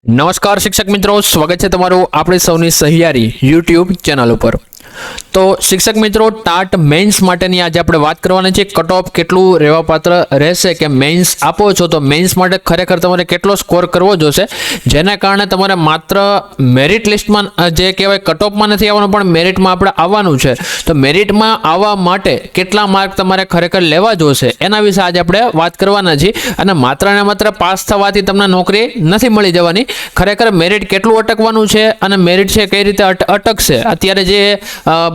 નમસ્કાર શિક્ષક મિત્રો, સ્વાગત છે તમારું આપણી સૌની સહિયારી યુટ્યુબ ચેનલ ઉપર। તો શિક્ષક મિત્રો, ટાટ મેન્સ માટેની આજે આપણે વાત કરવાની છે। કટ ઓફ કેટલું રહેવાપાત્ર રહેશે કે મેન્સ આપો છો તો મેન્સ માટે ખરેખર તમારે કેટલો સ્કોર કરવો જોશે, જેના કારણે તમારે માત્ર મેરિટ લિસ્ટમાં જે કહેવાય કટ ઓફમાં નથી આવવાનું પણ મેરિટમાં આપણે આવવાનું છે। તો મેરિટમાં આવવા માટે કેટલા માર્ક તમારે ખરેખર લેવા જોશે એના વિશે આજે આપણે વાત કરવાના છીએ। અને માત્ર ને માત્ર પાસ થવાથી તમને નોકરી નથી મળી જવાની, ખરેખર મેરિટ કેટલું અટકવાનું છે અને મેરિટ છે કઈ રીતે અટકશે, અત્યારે જે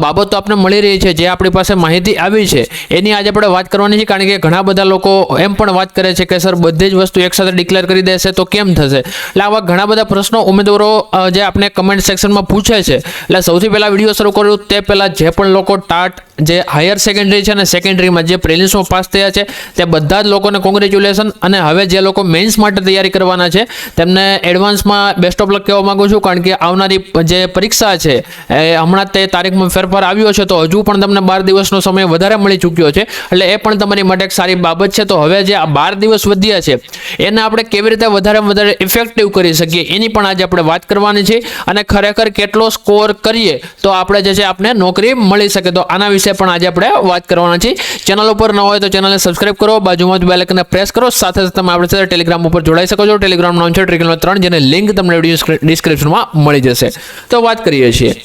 બાબતો આપણે મળી રહી છે, જે આપણી પાસે માહિતી આવી છે એની આજે આપણે વાત કરવાની છે। કારણ કે ઘણા બધા લોકો એમ પણ વાત કરે છે કે સર બધી જ વસ્તુ એકસાથે ડિક્લેર કરી દેશે તો કેમ થશે, એટલે આવા ઘણા બધા પ્રશ્નો ઉમેદવારો જે આપણે કમેન્ટ સેક્શનમાં પૂછે છે। એટલે સૌથી પહેલા વિડીયો શરૂ કર્યું તે પહેલા જે પણ લોકો ટાટ જે હાયર સેકન્ડરી છે અને સેકન્ડરીમાં જે પ્રિલિમ્સમાં પાસ થયા છે તે બધા જ લોકોને કોંગ્રેચ્યુલેશન। અને હવે જે લોકો મેન્સ માટે તૈયારી કરવાના છે તેમને એડવાન્સમાં બેસ્ટ ઓફ લક કહેવા માંગુ છું। કારણ કે આવનારી જે પરીક્ષા છે એ હમણાં તે તારીખમાં ફેરફાર આવ્યો છે, તો હજુ પણ તમને 12 દિવસનો સમય વધારે મળી ચૂક્યો છે, એટલે એ પણ તમારી માટે એક સારી બાબત છે। તો હવે જે આ 12 દિવસ વધ્યા છે એને આપણે કેવી રીતે વધારે ઇફેક્ટિવ કરી શકીએ એની પણ આજે આપણે વાત કરવાની છે। અને ખરેખર કેટલો સ્કોર કરીએ તો આપણે જે છે આપણે નોકરી મળી શકે, તો આના વિશે પણ આજે આપણે વાત કરવાના છીએ। ચેનલ ઉપર ન હોય તો ચેનલને સબસ્ક્રાઇબ કરો, બાજુમાં બેલ આઇકનને પ્રેસ કરો, સાથે સાથે તમે આપણી સાથે ટેલિગ્રામ ઉપર જોડાઈ શકો છો। ટેલિગ્રામ નામ છે Trigonometry 3, જેની લિંક તમને વિડીયો ડિસ્ક્રિપ્શનમાં મળી જશે। તો વાત કરીએ છીએ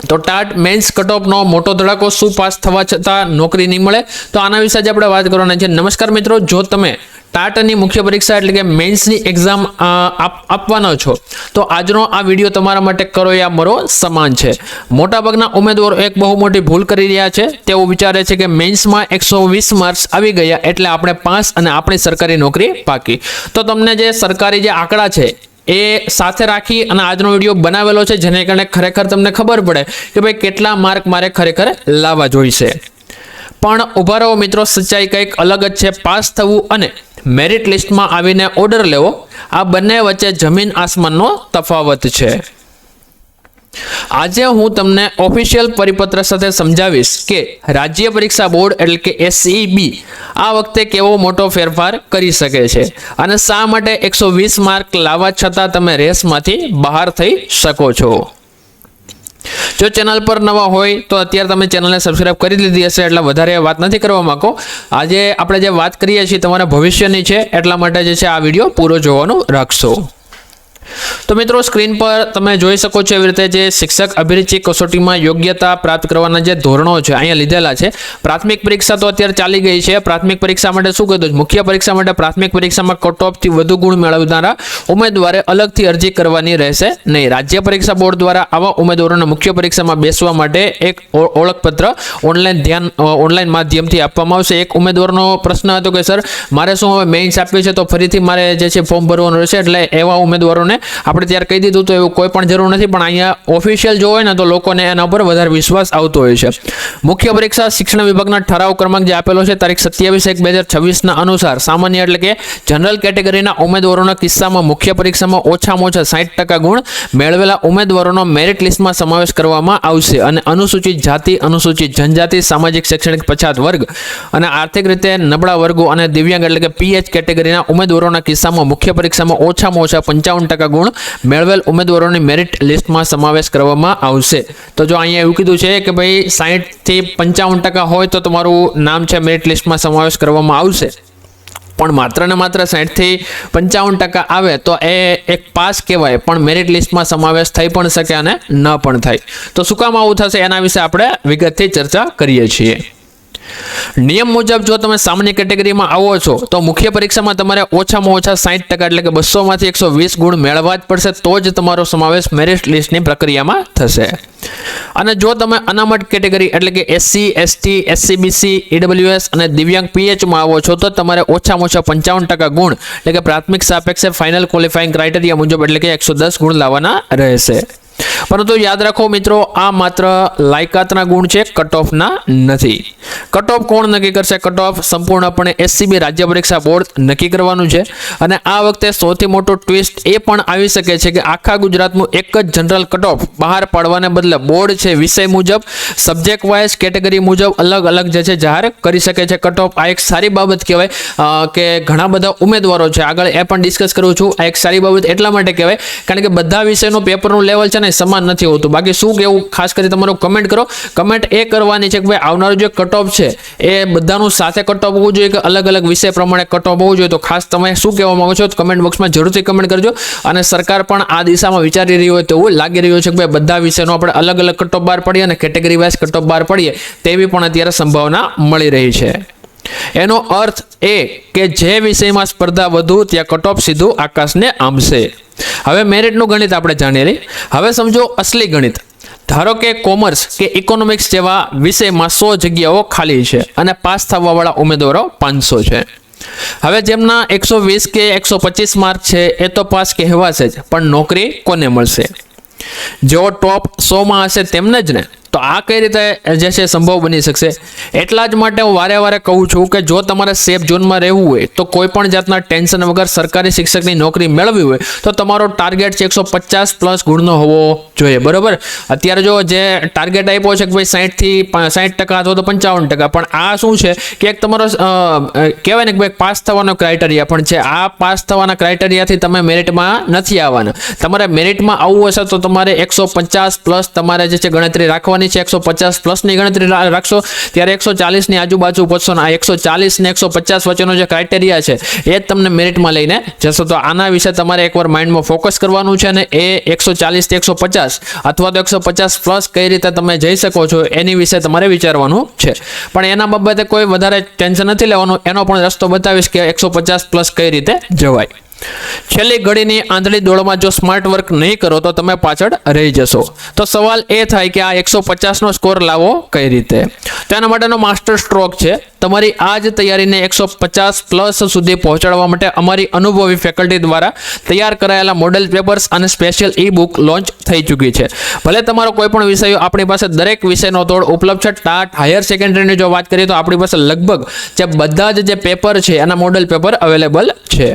તો ટાટ મેન્સ કટ ઓફનો મોટો ધડાકો, શું પાસ થવા છતાં નોકરી નહીં મળે, તો આના વિશે જ આપણે વાત કરવાના છે। નમસ્કાર મિત્રો, જો તમે ટાટની મુખ્ય પરીક્ષા એટલે કે મેન્સની એક્ઝામ આપવાનો છો તો આજનો આ વિડીયો તમારા માટે કરો યા મરો સમાન છે। મોટાભાગના ઉમેદવારો એક બહુ મોટી ભૂલ કરી રહ્યા છે, તેઓ વિચારે છે કે મેન્સમાં 120 માર્ક્સ આવી ગયા એટલે આપણે પાસ અને આપણી સરકારી નોકરી પાકી। તો તમને જે સરકારી જે આંકડા છે એ સાથે રાખી અને આજનો વિડીયો બનાવેલો છે, જેને કારણે ખરેખર તમને ખબર પડે કે ભાઈ કેટલા માર્ક મારે ખરેખર લાવવા જોઈશે। પણ ઉભા રહો મિત્રો, સચ્ચાઈ કંઈક અલગ જ છે। પાસ થવું અને મેરિટ લિસ્ટમાં આવીને ઓર્ડર લેવો, આ બંને વચ્ચે જમીન આસમાનનો તફાવત છે। આજે હું તમને ઓફિશિયલ પરિપત્ર સાથે સમજાવીશ કે રાજ્ય પરીક્ષા બોર્ડ એટલે કે SEB આ વખતે કેવો મોટો ફેરફાર કરી શકે છે અને શા માટે 120 માર્ક લાવવા છતાં તમે રેસમાંથી બહાર થઈ શકો છો। જો ચેનલ પર નવા હોય તો અત્યારે તમે ચેનલને સબસ્ક્રાઇબ કરી લીધી હશે, એટલે વધારે વાત નથી કરવા માંગો। આજે આપણે જે વાત કરીએ છીએ તમારા ભવિષ્યની છે, એટલા માટે જે છે આ વિડીયો પૂરો જોવાનું રાખશો। તો મિત્રો, સ્ક્રીન પર તમે જોઈ શકો છો એવી રીતે જે શિક્ષક અભિરુચિ કસોટીમાં યોગ્યતા પ્રાપ્ત કરવાના જે ધોરણો છે અહીંયા લીધેલા છે। પ્રાથમિક પરીક્ષા તો અત્યારે ચાલી ગઈ છે, પ્રાથમિક પરીક્ષા માટે શું કીધું, મુખ્ય પરીક્ષા માટે પ્રાથમિક પરીક્ષામાં કટ ઓફથી વધુ ગુણ મેળવનારા ઉમેદવારે અલગથી અરજી કરવાની રહેશે નહીં। રાજ્ય પરીક્ષા બોર્ડ દ્વારા આવા ઉમેદવારોને મુખ્ય પરીક્ષામાં બેસવા માટે એક ઓળખપત્ર ઓનલાઈન માધ્યમથી આપવામાં આવશે। એક ઉમેદવારનો પ્રશ્ન હતો કે સર મારે શું હવે મેઇન્સ આપ્યું છે તો ફરીથી મારે જે છે ફોર્મ ભરવાનું રહેશે, એટલે એવા ઉમેદવારોને આપણે ત્યારે કહી દીધું તો એવું કોઈ પણ જરૂર નથી, પણ અહીંયા ઓફિશિયલ જો હોય ને તો લોકોને એના પર વધારે વિશ્વાસ આવતો હોય છે। મુખ્ય પરીક્ષા શિક્ષણ વિભાગના ઠરાવ ક્રમાંક જે આપેલો છે તારીખ 27/1/2026 ના અનુસાર સામાન્ય એટલે કે જનરલ કેટેગરીના ઉમેદવારોના કિસ્સામાં મુખ્ય પરીક્ષામાં ઓછામાં ઓછા 60% ગુણ મેળવેલા ઉમેદવારોનો મેરિટ લિસ્ટમાં સમાવેશ કરવામાં આવશે અને અનુસૂચિત જાતિ, અનુસૂચિત જનજાતિ, સામાજિક શૈક્ષણિક પછાત વર્ગ અને આર્થિક રીતે નબળા વર્ગો અને દિવ્યાંગ એટલે કે PH કેટેગરીના ઉમેદવારોના કિસ્સામાં મુખ્ય પરીક્ષામાં ઓછામાં ઓછા 55% ગુણ મેળવેલ ઉમેદવારોની મેરિટ લિસ્ટમાં સમાવેશ કરવામાં આવશે। તો જો અહીંયા એવું કીધું છે કે ભાઈ 60 થી 55% હોય તો તમારું નામ છે મેરિટ લિસ્ટમાં સમાવેશ કરવામાં આવશે, પણ માત્ર ને માત્ર 60 થી 55% આવે તો એ એક પાસ કહેવાય, પણ મેરિટ લિસ્ટમાં સમાવેશ થઈ પણ શકે અને ન પણ થાય। તો શું કામ આવું થશે એના વિશે આપણે વિગતથી ચર્ચા કરીએ છીએ। નિયમ મુજબ જો તમે સામાન્ય કેટેગરીમાં આવો છો તો મુખ્ય પરીક્ષામાં તમારે ઓછામાં ઓછા 60% એટલે કે 200 માંથી 120 ગુણ મેળવવા જ પડશે, તો જ તમારો સમાવેશ મેરિટ લિસ્ટની પ્રક્રિયામાં થશે। અને જો તમે અનામત કેટેગરી એટલે કે SC, ST, SCBC, EWS અને દિવ્યાંગ PHમાં આવો છો તો તમારે ઓછામાં ઓછા 55% ગુણ એટલે કે પ્રાથમિક સાપેક્ષે ફાઇનલ ક્વોલિફાઇંગ ક્રાઇટેરિયા મુજબ એટલે કે 110 ગુણ લાવવાના રહેશે। પરંતુ યાદ રાખો મિત્રો, આ માત્ર લાયકાતના ગુણ છે, કટ ઓફના નથી. કટ ઓફ કોણ નક્કી કરશે? કટ ઓફ સંપૂર્ણપણે એસસીબી રાજ્ય પરીક્ષા બોર્ડ નક્કી કરવાનું છે. અને આ વખતે સૌથી મોટો ટ્વિસ્ટ એ પણ આવી શકે છે કે આખા ગુજરાતનું એક જ જનરલ કટ ઓફ બહાર પાડવાને બદલે બોર્ડ છે વિષય મુજબ, સબ્જેક્ટ વાઇઝ, કેટેગરી મુજબ અલગ અલગ જે છે જાહેર કરી શકે છે કટ ઓફ. આ એક સારી બાબત કહેવાય કે ઘણા બધા ઉમેદવારો છે, આગળ એ પણ ડિસ્કસ કરું છું. આ એક સારી બાબત એટલા માટે કહેવાય કારણ કે બધા વિષયનું પેપરનું લેવલ છે ને સમાન નથી હોતું. બાકી શું કેવું, ખાસ કરી તમારો કમેન્ટ કરો. કમેન્ટ એ કરવાની છે કે ભાઈ આવનારું જે કટ ઓફ છે એ બધાનું સાથે કટ ઓફ હોવું જોઈએ કે અલગ અલગ વિષય પ્રમાણે કટ ઓફ હોવું જોઈએ? તો ખાસ તમે શું કહેવા માંગો છો કમેન્ટ બોક્સમાં જરૂરથી કમેન્ટ કરજો. અને સરકાર પણ આ દિશામાં વિચારી રહી હોય તેવું લાગી રહ્યું છે કે ભાઈ બધા વિષયનો આપણે અલગ અલગ કટ ઓફ બહાર પડીએ અને કેટેગરી વાઇઝ કટ ઓફ બહાર પડીએ તેવી પણ અત્યારે સંભાવના મળી રહી છે. એનો અર્થ એ કે જે વિષયમાં સ્પર્ધા વધુ ત્યાં કટ ઓફ સીધું આકાશને આંબશે. હવે મેરિટનું ગણિત આપણે જાણીએ લઈએ. હવે સમજો અસલી ગણિત. ધારો કે કોમર્સ કે ઇકોનોમિક્સ જેવા વિષયમાં 100 જગ્યાઓ ખાલી છે અને પાસ થવાવાળા ઉમેદવારો 500 છે. હવે જેમના 120 કે 125 માર્ક છે એ તો પાસ કહેવાશે જ, પણ નોકરી કોને મળશે? જેઓ ટોપ 100માં હશે તેમને જ ને. તો આ કઈ રીતે જે છે સંભવ બની શકશે? એટલા જ માટે હું વારે વારે કહું છું કે જો તમારે સેફ ઝોનમાં રહેવું હોય તો કોઈ પણ જાતના ટેન્શન વગર સરકારી શિક્ષકની નોકરી મેળવવી હોય તો તમારો ટાર્ગેટ છે 150+ ગુણનો હોવો જોઈએ, બરોબર? અત્યારે જો જે ટાર્ગેટ આપ્યો છે કે ભાઈ 60% અથવા તો 55%, પણ આ શું છે કે એક તમારો કહેવાય ને કે ભાઈ પાસ થવાનો ક્રાઇટેરિયા પણ છે. આ પાસ થવાના ક્રાઇટેરિયાથી તમે મેરિટમાં નથી આવવાના. તમારે મેરિટમાં આવવું હશે તો તમારે 150+ તમારે જે છે ગણતરી રાખવાની છે. 150+ ની ગણતરી રાખશો ત્યારે 140 ની આજુબાજુ પહોંચશો. આ 140 ને 150 વચ્ચેનો જે ક્રાઇટેરિયા છે એ જ તમને મેરિટમાં લઈને જશો. તો આના વિશે તમારે એકવાર માઇન્ડમાં ફોકસ કરવાનું છે અને એ 140 થી 150 અથવા તો 150+ કઈ રીતે તમે જઈ શકો છો એની વિશે તમારે વિચારવાનું છે. પણ એના બાબતે કોઈ વધારે ટેન્શન નથી લેવાનું. એનો પણ રસ્તો બતાવીશ કે 150+ કઈ રીતે જવાય. છેલ્લી ઘડીની આંધળી દોડમાં જો સ્માર્ટ વર્ક નહીં કરો તો તમે પાછળ રહી જશો. તો સવાલ એ થાય કે આ 150નો સ્કોર લાવો કઈ રીતે? તેના માટેનો માસ્ટર સ્ટ્રોક છે તમારી આ જ તૈયારીને 150+ સુધી પહોંચાડવા માટે અમારી અનુભવી ફેકલ્ટી દ્વારા તૈયાર કરાયેલા મોડેલ પેપર્સ અને સ્પેશિયલ ઈ બુક લોન્ચ થઈ ચૂકી છે. ભલે તમારો કોઈ પણ વિષય, આપણી પાસે દરેક વિષયનો તોડ ઉપલબ્ધ છે. ટાટ હાયર સેકન્ડરીની જો વાત કરીએ તો આપણી પાસે લગભગ જે બધા જ જે પેપર છે એના મોડેલ પેપર અવેલેબલ છે.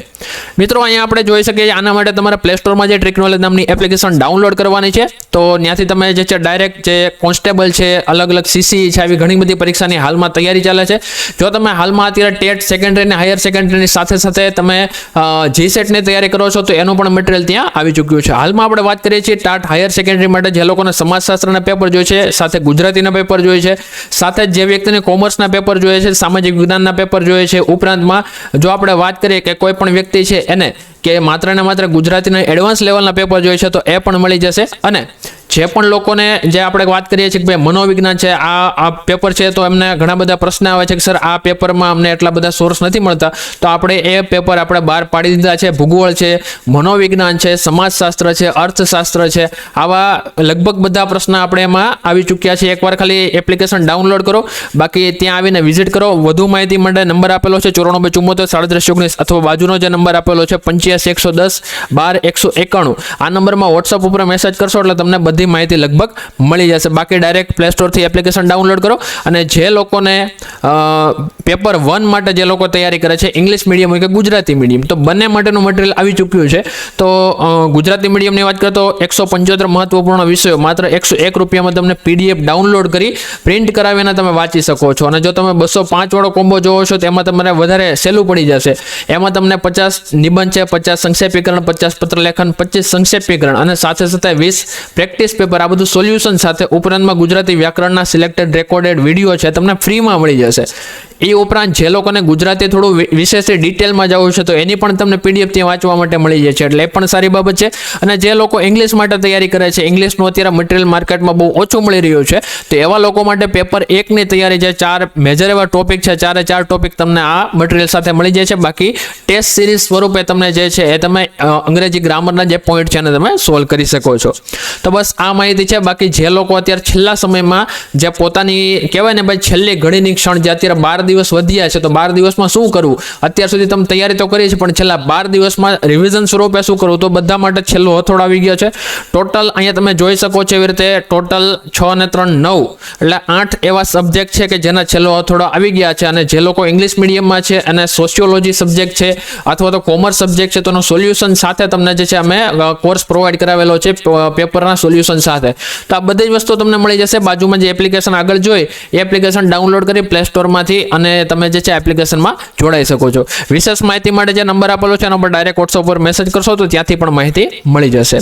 મિત્રો અહીંયા આપણે જોઈ શકીએ આના માટે તમારે પ્લે સ્ટોરમાં જે ટ્રિક નોલેજ નામની એપ્લિકેશન ડાઉનલોડ કરવાની છે. તો ત્યાંથી તમે જે છે ડાયરેક્ટ જે કોન્સ્ટેબલ છે, અલગ અલગ સીસી છે, આવી ઘણી બધી પરીક્ષાની હાલમાં તૈયારી ચાલે છે. જો તમે હાલમાં અત્યારે ટેટ સેકન્ડરી અને હાયર સેકન્ડરીની સાથે સાથે તમે જીસેટની તૈયારી કરો છો તો એનું પણ મટીરિયલ ત્યાં આવી ચૂક્યું છે. હાલમાં આપણે વાત કરીએ છીએ ટાટ હાયર સેકન્ડરી માટે જે લોકોને સમાજશાસ્ત્રના પેપર જોઈએ છે, સાથે ગુજરાતીના પેપર જોઈએ છે, સાથે જે વ્યક્તિને કોમર્સના પેપર જોઈએ છે, સામાજિક વિજ્ઞાનના પેપર જોઈએ છે. ઉપરાંતમાં જો આપણે વાત કરીએ કે કોઈ પણ વ્યક્તિ છે એને કે માત્ર ને માત્ર ગુજરાતીના એડવાન્સ લેવલના પેપર જોઈએ છે તો એ પણ મળી જશે. અને જે પણ લોકોને જે આપણે વાત કરીએ છીએ કે ભાઈ મનોવિજ્ઞાન છે, આ પેપર છે, તો એમને ઘણા બધા પ્રશ્ન આવે છે કે સર આ પેપરમાં અમને એટલા બધા સોર્સ નથી મળતા, તો આપણે એ પેપર આપણે બહાર પાડી દીધા છે. ભૂગોળ છે, મનોવિજ્ઞાન છે, સમાજશાસ્ત્ર છે, અર્થશાસ્ત્ર છે, આવા લગભગ બધા પ્રશ્ન આપણે એમાં આવી ચૂક્યા છે. એકવાર ખાલી એપ્લિકેશન ડાઉનલોડ કરો, બાકી ત્યાં આવીને વિઝિટ કરો. વધુ માહિતી માટે નંબર આપેલો છે 9474 3719 અથવા બાજુનો જે નંબર આપેલો છે 85 110 12 191. આ નંબરમાં વોટ્સઅપ ઉપર મેસેજ કરશો એટલે તમને બધી માહિતી લગભગ મળી જશે. બાકી ડાયરેક્ટ પ્લે સ્ટોરથી એપ્લિકેશન ડાઉનલોડ કરો. અને જે લોકોને પેપર 1 માટે જે લોકો તૈયારી કરે છે, ઇંગ્લિશ મીડિયમ હોય કે ગુજરાતી મીડિયમ, તો બંને માટેનું મટીરિયલ આવી ચૂક્યું છે. તો ગુજરાતી મીડિયમની વાત કરીએ તો 175 મહત્વપૂર્ણ વિષયો માત્ર 101 રૂપિયામાં તમને PDF ડાઉનલોડ કરી પ્રિન્ટ કરાવીને તમે વાંચી શકો છો. અને જો તમે 205 વાળો કોમ્બો જોવો છો તો એમાં તમારે વધારે સહેલું પડી જશે. એમાં તમને 50 નિબંધ છે, 50 સંક્ષેપીકરણ, 50 પત્રલેખન, 25 સંક્ષેપીકરણ અને સાથે સાથે 20 પ્રેક્ટિસ પેપર, આ બધું સોલ્યુશન સાથે ઉપરાંતમાં ગુજરાતી વ્યાકરણના સિલેક્ટેડ રેકોર્ડેડ વિડીયો છે તમને ફ્રીમાં મળી જશે. એ ઉપરાંત જે લોકોને ગુજરાતી થોડું વિશેષ ડિટેલમાં જવું છે તો એની પણ તમને PDF ત્યાં વાંચવા માટે મળી જાય છે, એટલે એ પણ સારી બાબત છે. અને જે લોકો ઇંગ્લિશ માટે તૈયારી કરે છે, ઇંગ્લિશનું અત્યારે મટીરિયલ માર્કેટમાં બહુ ઓછું મળી રહ્યું છે, તો એવા લોકો માટે પેપર 1ની તૈયારી છે. 4 મેજર એવા ટોપિક છે, 4 ટોપિક તમને આ મટીરિયલ સાથે મળી જાય છે. બાકી ટેસ્ટ સિરીઝ સ્વરૂપે તમને જે છે એ તમે અંગ્રેજી ગ્રામરના જે પોઈન્ટ છે એને તમે સોલ્વ કરી શકો છો. તો બસ આ માહિતી છે. બાકી જે લોકો અત્યારે છેલ્લા સમયમાં જે પોતાની કહેવાય ને ભાઈ છેલ્લી ઘડીની ક્ષણ જે અત્યારે 12 12 દિવસ વધ્યા છે તો 12 દિવસમાં શું કરવું? અત્યાર સુધી તમે તૈયારી તો કરી છે, પણ છેલ્લા 12 દિવસમાં રિવિઝન સ્વરૂપે શું કરવું? તો બધા માટે છેલ્લો હથોડો આવી ગયો છે. ટોટલ અહીંયા તમે જોઈ શકો છો એવી રીતે ટોટલ 6 અને 3 9 એટલે 8 એવા સબ્જેક્ટ છે કે જેના છેલ્લો હથોડો આવી ગયા છે. અને જે લોકો ઇંગ્લિશ મીડિયમમાં છે અને સોશિયોલોજી સબ્જેક્ટ છે અથવા તો કોમર્સ સબ્જેક્ટ છે તો સોલ્યુશન સાથે તમને જે છે અમે કોર્સ પ્રોવાઈડ કરાવેલો છે પેપરના સોલ્યુશન સાથે. તો આ બધી જ વસ્તુ તમને મળી જશે. બાજુમાં જે એપ્લિકેશન આગળ જોઈ એ એપ્લિકેશન ડાઉનલોડ કરી પ્લે સ્ટોરમાંથી અને તમે જે છે એપ્લિકેશનમાં જોડાઈ શકો છો. વિશેષ માહિતી માટે જે નંબર આપેલો છે એના પર ડાયરેક્ટ વોટ્સઅપ પર મેસેજ કરશો તો ત્યાંથી પણ માહિતી મળી જશે.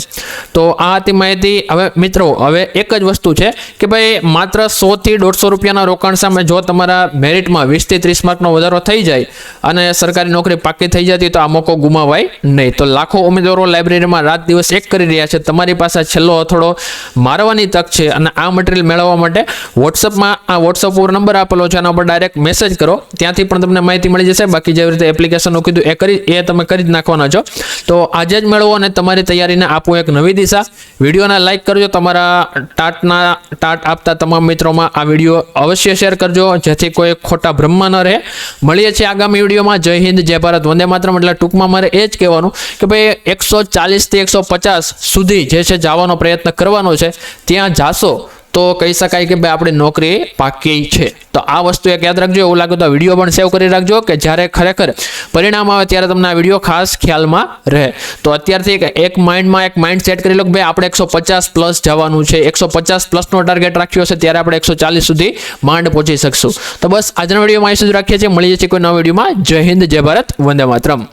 તો આ હતી માહિતી. હવે મિત્રો હવે એક જ વસ્તુ છે કે ભાઈ માત્ર 100 થી 150 રૂપિયાના રોકાણ સામે જો તમારા મેરિટમાં 20 થી 30 માર્કનો વધારો થઈ જાય અને સરકારી નોકરી પાકી થઈ જતી તો આ મોકો ગુમાવાય નહીં. તો લાખો ઉમેદવારો લાઇબ્રેરીમાં રાત દિવસ એક કરી રહ્યા છે. તમારી પાસે છેલ્લો હથોડો મારવાની તક છે અને આ મટીરિયલ મેળવવા માટે વોટ્સઅપમાં આ વોટ્સઅપ ઉપર નંબર આપેલો છે એના પર ડાયરેક્ટ મેસેજ કરો, ત્યાંથી પણ તમને માહિતી મળી જશે. બાકી જેવી રીતે એપ્લિકેશનનું કીધું એ તમે કરી જ નાખવાના છો. તો આજે જ મેળવો અને તમારી તૈયારીને આપો એક નવી દિશા. વિડીયોને લાઇક કરજો, તમારા ટાટ આપતા તમામ મિત્રોમાં આ વિડીયો અવશ્ય શેર કરજો જેથી કોઈ ખોટા ભ્રમમાં ન રહે. મળીએ છીએ આગામી વિડીયોમાં. જય હિન્દ, જય ભારત, વંદે માતરમ. એટલે ટૂંકમાં મારે એ જ કહેવાનું કે ભાઈ 140 થી 150 સુધી જે છે જવાનો પ્રયત્ન કરવાનો છે. ત્યાં જાશો તો કહી શકાય કે ભાઈ આપણી નોકરી પાકી છે. તો આ વસ્તુ એક યાદ રાખજો. એવું લાગે તો વિડીયો પણ સેવ કરી રાખજો કે જ્યારે ખરેખર પરિણામ આવે ત્યારે તમને આ વિડીયો ખાસ ખ્યાલમાં રહે. તો અત્યારથી એક માઇન્ડ સેટ કરી લો કે ભાઈ આપણે 150 પ્લસ જવાનું છે, 150 પ્લસનો ટાર્ગેટ રાખ્યો છે, ત્યારે આપણે 140 સુધી માંડ પહોંચી શકશું. તો બસ આજના વિડીયોમાં અહીં સુધી રાખીએ છીએ. મળીએ છીએ કોઈ નવા વિડીયોમાં. જય હિન્દ, જય ભારત, વંદે માતરમ.